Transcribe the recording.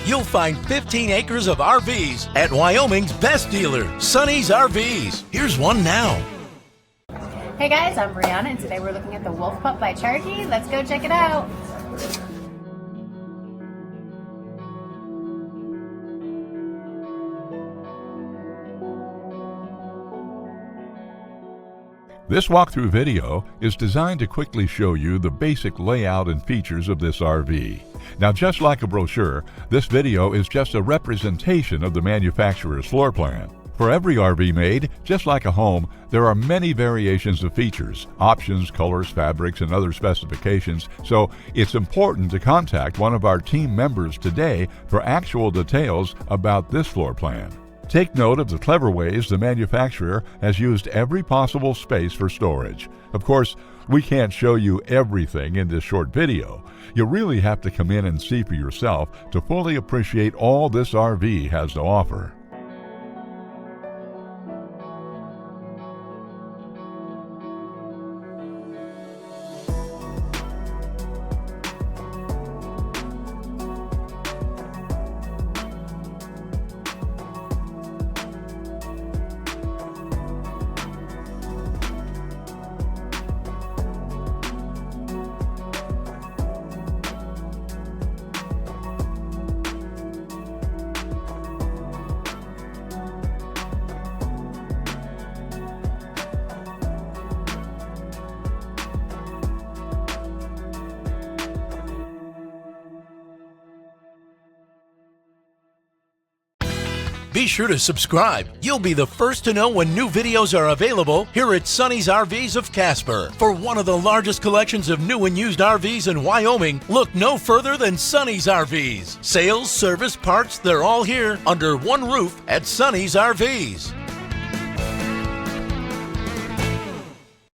you'll find 15 acres of RVs at Wyoming's best dealer, Sonny's RVs. Here's one now. Hey guys, I'm Brianna, and today we're looking at the Wolf Pup by Cherokee. Let's go check it out. This walkthrough video is designed to quickly show you the basic layout and features of this RV. Now, just like a brochure, this video is just a representation of the manufacturer's floor plan. For every RV made, just like a home, there are many variations of features, options, colors, fabrics, and other specifications, so it's important to contact one of our team members today for actual details about this floor plan. Take note of the clever ways the manufacturer has used every possible space for storage. Of course, we can't show you everything in this short video. You really have to come in and see for yourself to fully appreciate all this RV has to offer. Be sure to subscribe. You'll be the first to know when new videos are available here at Sonny's RVs of Casper. For one of the largest collections of new and used RVs in Wyoming, look no further than Sonny's RVs. Sales, service, parts, they're all here under one roof at Sonny's RVs.